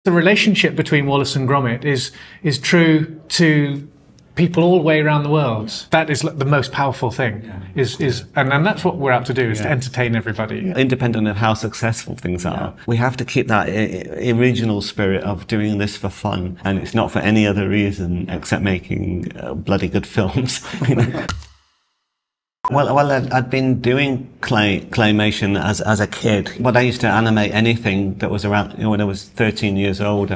The relationship between Wallace and Gromit is true to people all the way around the world. That is the most powerful thing. And that's what we're out to do, is to entertain everybody. Independent of how successful things are, we have to keep that original spirit of doing this for fun, and it's not for any other reason except making bloody good films. You know? Well, I'd been doing claymation as a kid. But I used to animate anything that was around, you know, when I was 13 years old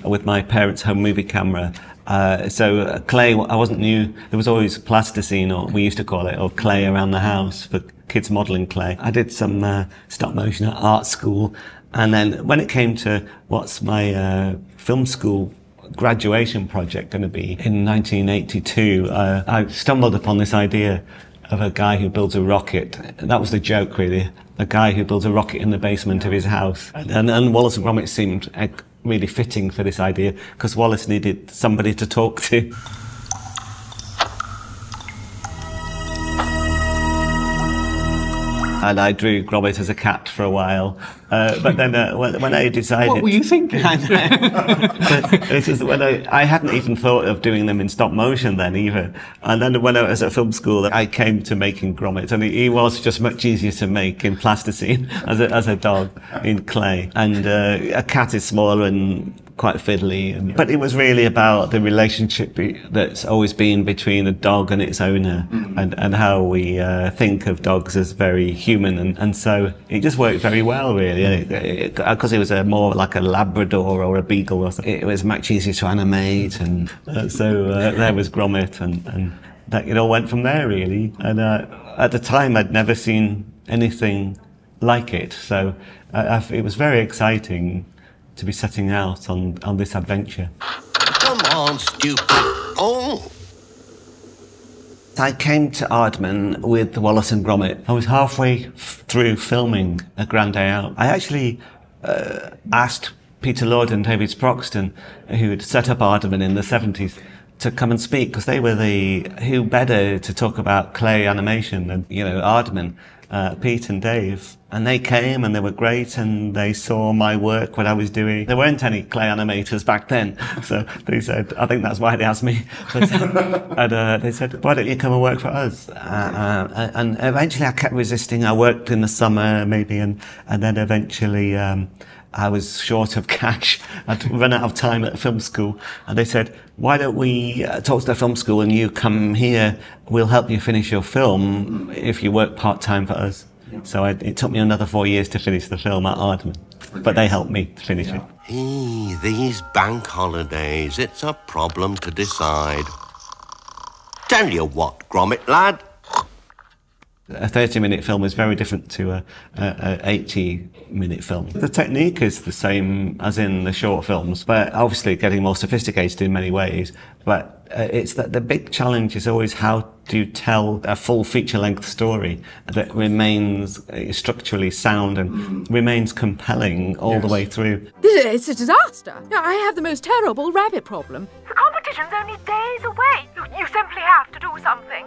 with my parents' home movie camera. So clay, I wasn't new. There was always plasticine, or we used to call it, or clay around the house for kids modelling clay. I did some stop motion at art school. And then when it came to what's my film school graduation project going to be in 1982, I stumbled upon this idea of a guy who builds a rocket. That was the joke, really. A guy who builds a rocket in the basement of his house. And Wallace and Gromit seemed really fitting for this idea, because Wallace needed somebody to talk to. And I drew Gromit as a cat for a while. But then when I decided... What were you thinking? It was when I hadn't even thought of doing them in stop motion then either. And then when I was at film school, I came to making Gromit, and he was just much easier to make in plasticine as a dog in clay. And a cat is smaller and quite fiddly. But it was really about the relationship that's always been between a dog and its owner, and how we think of dogs as very human. And so it just worked very well, really. Because it was more like a Labrador or a Beagle or something. It was much easier to animate, and so there was Gromit, and that it all went from there, really. And at the time, I'd never seen anything like it, so it was very exciting to be setting out on this adventure. Come on, stupid. Oh! I came to Aardman with Wallace and Gromit. I was halfway through filming A Grand Day Out. I actually asked Peter Lord and David Sproxton, who had set up Aardman in the 70s, to come and speak, because they were who better to talk about clay animation than, you know, Aardman, Pete and Dave. And they came, and they were great, and they saw my work, what I was doing. There weren't any clay animators back then, so they said, I think that's why they asked me. And they said, why don't you come and work for us? And eventually I kept resisting. I worked in the summer, maybe, and then eventually I was short of cash. I'd run out of time at film school, and they said, why don't we talk to the film school and you come here, we'll help you finish your film if you work part-time for us. So it took me another 4 years to finish the film at Aardman, but they helped me to finish it. These bank holidays, it's a problem to decide. Tell you what, Gromit lad. A 30-minute film is very different to a 80-minute film. The technique is the same as in the short films, but obviously getting more sophisticated in many ways. But it's that the big challenge is always how to tell a full feature-length story that remains structurally sound and remains compelling all the way through. It's a disaster. I have the most terrible rabbit problem. The competition's only days away. You simply have to do something.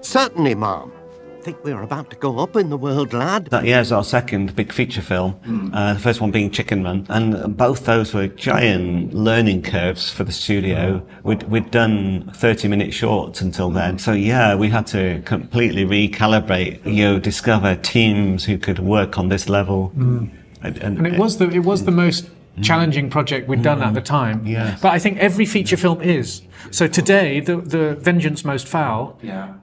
Certainly, Ma'am. I think we're about to go up in the world, lad. That year's our second big feature film, the first one being Chicken Run, and both those were giant learning curves for the studio. We'd done 30-minute shorts until then, so yeah, we had to completely recalibrate, discover teams who could work on this level. And it was the most challenging project we'd done at the time. Yes. But I think every feature film is. So today, the Vengeance Most Foul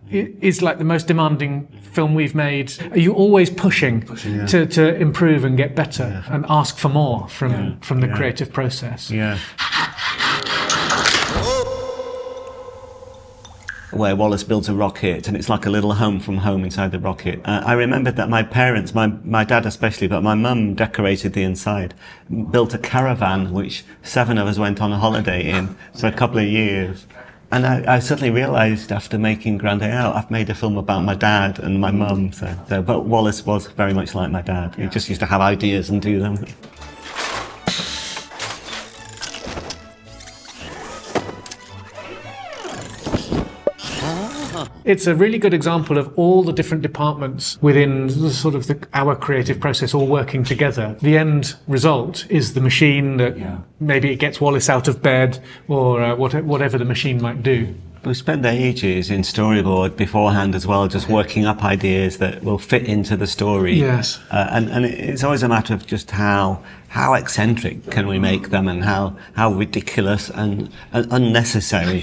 is like the most demanding film we've made. Are you always pushing to improve and get better and ask for more from the creative process? Yeah. Where Wallace builds a rocket, and it's like a little home from home inside the rocket. I remembered that my parents, my dad especially, but my mum decorated the inside, built a caravan which 7 of us went on a holiday in for a couple of years. And I suddenly realised after making Grand Day Out, I've made a film about my dad and my mum. But Wallace was very much like my dad. He just used to have ideas and do them. It's a really good example of all the different departments within our creative process all working together. The end result is the machine that maybe it gets Wallace out of bed, or whatever the machine might do. We spend ages in storyboard beforehand as well, just working up ideas that will fit into the story. Yes. And it's always a matter of just how eccentric can we make them, and how ridiculous and unnecessary,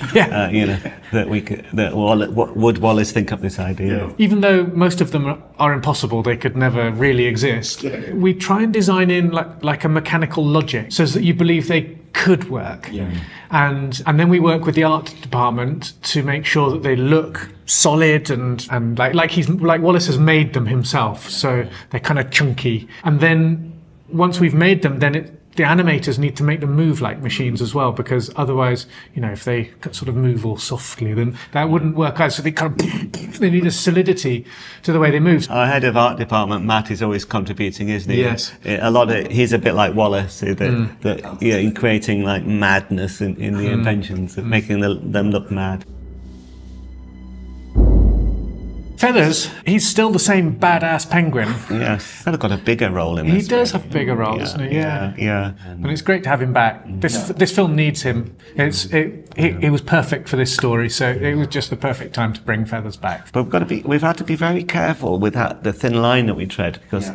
what would Wallace think up this idea? Even though most of them are impossible, they could never really exist, we try and design in like a mechanical logic so that you believe they could work. And then we work with the art department to make sure that they look solid and like Wallace has made them himself, so they're kind of chunky. And then once we've made them, then the animators need to make them move like machines as well, because otherwise, if they sort of move all softly, then that wouldn't work out. So they need a solidity to the way they move. Our head of art department, Matt, is always contributing, isn't he? Yes. He's a bit like Wallace, in creating like madness in the inventions, making them look mad. Feathers, he's still the same badass penguin. Yes, he's got a bigger role in this. He does have a bigger role, doesn't he? Yeah. And it's great to have him back. This film needs him. He was perfect for this story, so it was just the perfect time to bring Feathers back. But we've had to be very careful with the thin line that we tread, because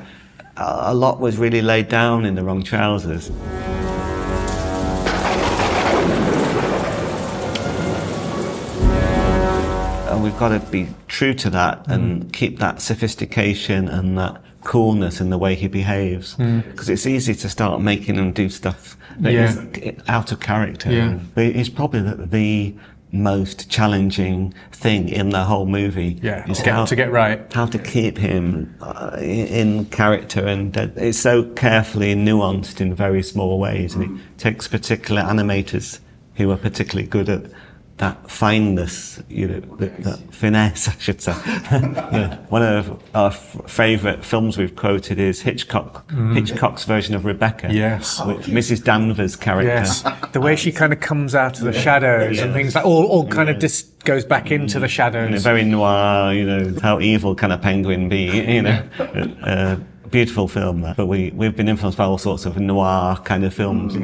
a lot was really laid down in the wrong trousers. And we've got to be true to that and keep that sophistication and that coolness in the way he behaves. Because it's easy to start making him do stuff that is out of character. But it's probably the most challenging thing in the whole movie. Is how to get right. How to keep him in character, and it's so carefully nuanced in very small ways. And it takes particular animators who are particularly good at that fineness, that finesse, I should say. One of our favourite films we've quoted is Hitchcock's version of Rebecca. Yes. With Mrs. Danvers' character. Yes. The way she kind of comes out of the shadows and things like, all kind of just goes back into the shadows. Very noir, how evil can a penguin be, beautiful film, that. But we've been influenced by all sorts of noir kind of films.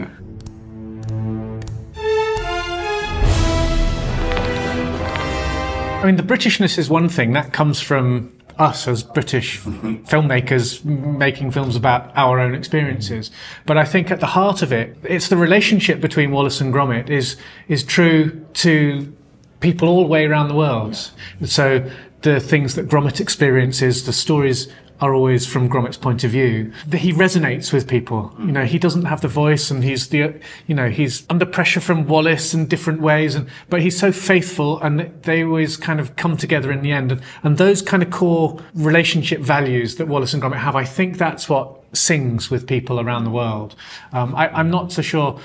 I mean, the Britishness is one thing that comes from us as British filmmakers making films about our own experiences. But I think at the heart of it, it's the relationship between Wallace and Gromit is true to people all the way around the world. So the things that Gromit experiences, the stories are always from Gromit's point of view. He resonates with people. He doesn't have the voice, and he's under pressure from Wallace in different ways, but he's so faithful, and they always kind of come together in the end. And those kind of core relationship values that Wallace and Gromit have, I think that's what sings with people around the world. I'm not so sure.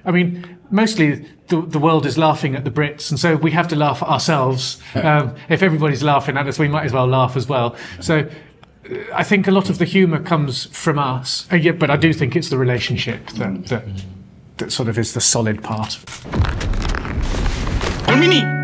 I mean, mostly the world is laughing at the Brits, and so we have to laugh at ourselves. If everybody's laughing at us, we might as well laugh as well. So I think a lot of the humour comes from us, but I do think it's the relationship that sort of is the solid part. Konbini!